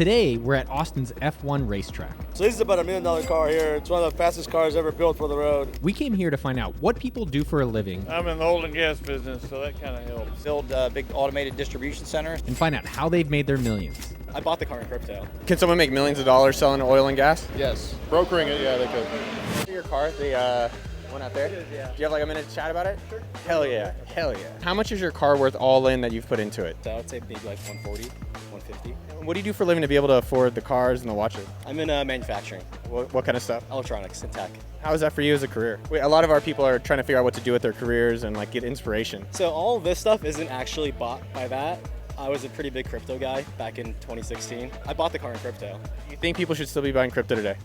Today, we're at Austin's F1 racetrack. So this is about $1 million car here. It's one of the fastest cars ever built for the road. We came here to find out what people do for a living. I'm in the oil and gas business, so that kind of helps. Build big automated distribution centers. And find out how they've made their millions. I bought the car in crypto. Can someone make millions of dollars selling oil and gas? Yes. Brokering it, yeah, they could. Your car, the one out there? It is, yeah. Do you have like a minute to chat about it? Sure. Hell yeah, hell yeah. How much is your car worth all in that you've put into it? So I would say maybe like 140, 150. What do you do for a living to be able to afford the cars and the watches? I'm in manufacturing, What kind of stuff? electronics, and tech. How is that for you as a career? A lot of our people are trying to figure out what to do with their careers and like get inspiration. So all of this stuff isn't actually bought by that. I was a pretty big crypto guy back in 2016. I bought the car in crypto. Do you think people should still be buying crypto today?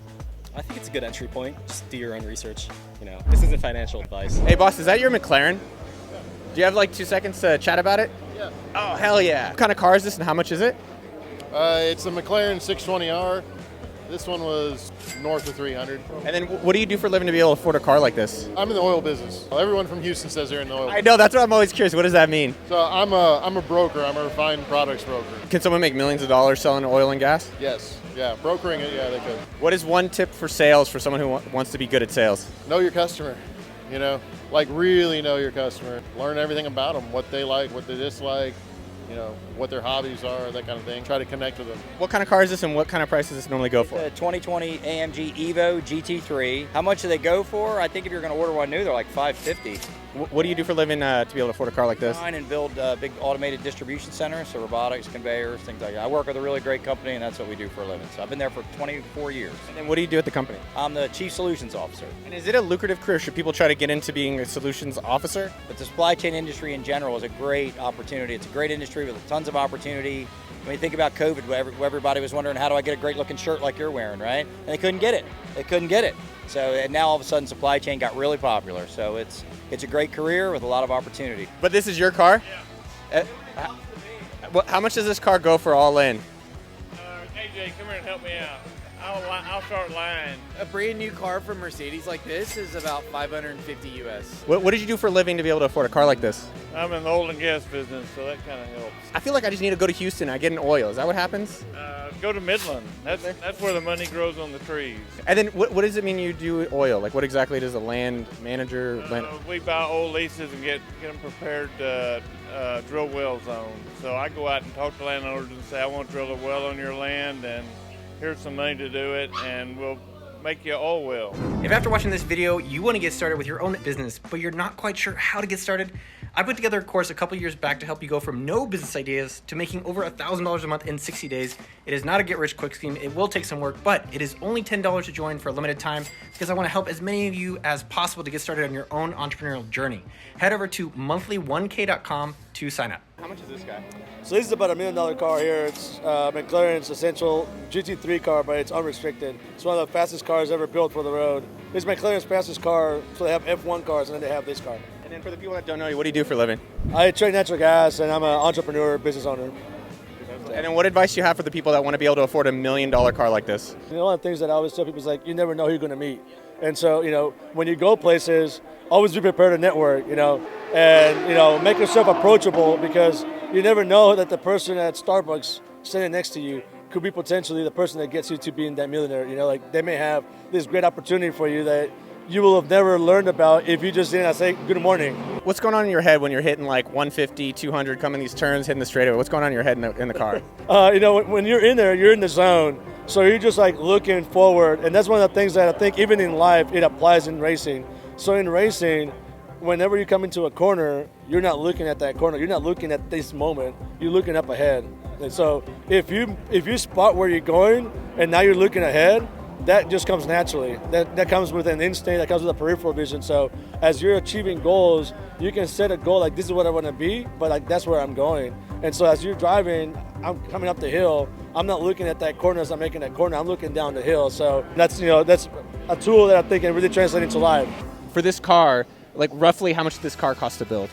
I think it's a good entry point. Just do your own research. You know, this isn't financial advice. Hey boss, is that your McLaren? Do you have like 2 seconds to chat about it? Yeah. Oh, hell yeah. What kind of car is this and how much is it? It's a McLaren 620R. This one was north of 300. And then what do you do for a living to be able to afford a car like this? I'm in the oil business. Everyone from Houston says they're in the oil I know, that's what I'm always curious. What does that mean? So I'm a broker. I'm a refined products broker. Can someone make millions of dollars selling oil and gas? Yes. Yeah. Brokering it, yeah, they could. What is one tip for sales for someone who wants to be good at sales? Know your customer. You know, like really know your customer. Learn everything about them, what they like, what they dislike, you know, what their hobbies are, that kind of thing. Try to connect with them. What kind of car is this and what kind of price does this normally go for? The 2020 AMG Evo GT3. How much do they go for? I think if you're going to order one new, they're like $550. What do you do for a living to be able to afford a car like this? Design and build big automated distribution centers, so robotics, conveyors, things like that. I work with a really great company, and that's what we do for a living. So I've been there for 24 years. And then what do you do at the company? I'm the Chief Solutions Officer. And is it a lucrative career? Should people try to get into being a solutions officer? But the supply chain industry in general is a great opportunity. It's a great industry with tons of opportunity. When you think about COVID, where everybody was wondering, how do I get a great looking shirt like you're wearing, right? And they couldn't get it. They couldn't get it. So and now all of a sudden supply chain got really popular. So it's a great career with a lot of opportunity. But this is your car? Yeah. How much does this car go for all in? AJ, come here and help me out. I'll start lying. A brand new car from Mercedes like this is about $550 US. What did you do for a living to be able to afford a car like this? I'm in the oil and gas business, so that kind of helps. I feel like I just need to go to Houston. I get an oil. Is that what happens? Go to Midland. That's where the money grows on the trees. And then what does it mean you do oil? Like what exactly does a land manager? We buy old leases and get them prepared to drill wells on. So I go out and talk to landowners and say, I want to drill a well on your land, and here's some money to do it, and we'll make you an oil well. If after watching this video, you want to get started with your own business, but you're not quite sure how to get started, I put together a course a couple years back to help you go from no business ideas to making over $1,000 a month in 60 days. It is not a get-rich-quick scheme. It will take some work, but it is only $10 to join for a limited time because I want to help as many of you as possible to get started on your own entrepreneurial journey. Head over to monthly1k.com to sign up. How much is this guy? So this is about $1 million car here. It's McLaren's essential GT3 car, but it's unrestricted. It's one of the fastest cars ever built for the road. This is McLaren's fastest car, so they have F1 cars, and then they have this car. And then for the people that don't know you, what do you do for a living? I trade natural gas, and I'm an entrepreneur, business owner. And then what advice do you have for the people that want to be able to afford $1 million car like this? You know, one of the things that I always tell people is like, you never know who you're going to meet. And so, you know, when you go places, always be prepared to network, you know, and, you know, make yourself approachable because you never know that the person at Starbucks sitting next to you could be potentially the person that gets you to being that millionaire. You know, like they may have this great opportunity for you that you will have never learned about if you just didn't say good morning. What's going on in your head when you're hitting like 150, 200, coming these turns, hitting the straightaway? What's going on in your head in the car? You know, when you're in there, you're in the zone. So you're just like looking forward. And that's one of the things that I think even in life, it applies in racing. So in racing, whenever you come into a corner, you're not looking at that corner. You're not looking at this moment. You're looking up ahead. And so if you spot where you're going and now you're looking ahead, that just comes naturally. That comes with an instinct, that comes with a peripheral vision. So as you're achieving goals, you can set a goal like this is what I want to be, but like that's where I'm going. And so as you're driving, I'm coming up the hill, I'm not looking at that corner as I'm making that corner, I'm looking down the hill. So that's, you know, that's a tool that I think can really translate into life. For this car, like roughly how much did this car cost to build?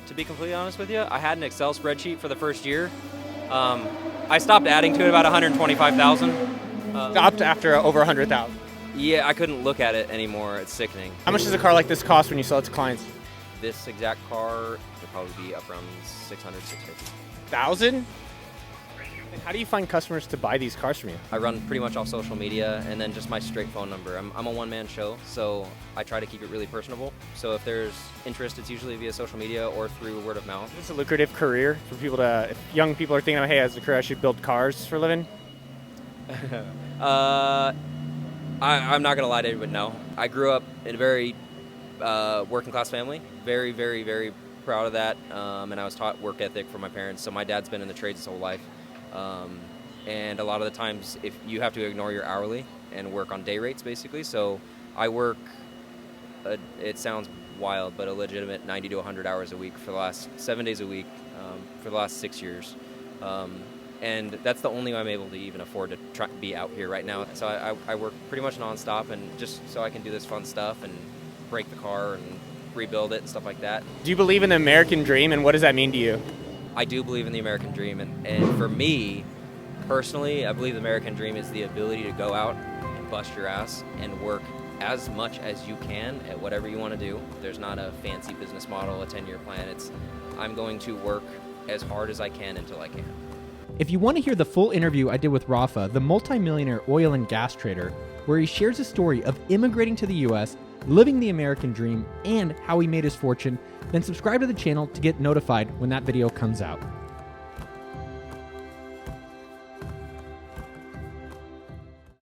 To be completely honest with you, I had an Excel spreadsheet for the first year. I stopped adding to it about 125,000. Stopped after over 100,000. Yeah, I couldn't look at it anymore. It's sickening. How much does a car like this cost when you sell it to clients? This exact car would probably be up around 600, 650. 1,000? How do you find customers to buy these cars from you? I run pretty much off social media and then just my straight phone number. I'm a one-man show, so I try to keep it really personable. So if there's interest, it's usually via social media or through word of mouth. Is this a lucrative career for people to, if young people are thinking, hey, as a career, I should build cars for a living? I'm not gonna lie to you, but no. I grew up in a very working class family. Very, very, very proud of that. And I was taught work ethic from my parents. So my dad's been in the trades his whole life. And a lot of the times, if you have to ignore your hourly and work on day rates, basically. So I work. It sounds wild, but a legitimate 90 to 100 hours a week for the last 7 days a week for the last 6 years. And that's the only way I'm able to even afford to try be out here right now. So I work pretty much nonstop, and just so I can do this fun stuff and break the car and rebuild it and stuff like that. Do you believe in the American dream, and what does that mean to you? I do believe in the American dream, and for me, personally, I believe the American dream is the ability to go out and bust your ass and work as much as you can at whatever you want to do. There's not a fancy business model, a 10-year plan. It's I'm going to work as hard as I can until I can. If you want to hear the full interview I did with Rafa, the multimillionaire oil and gas trader, where he shares a story of immigrating to the US, living the American dream, and how he made his fortune, then subscribe to the channel to get notified when that video comes out.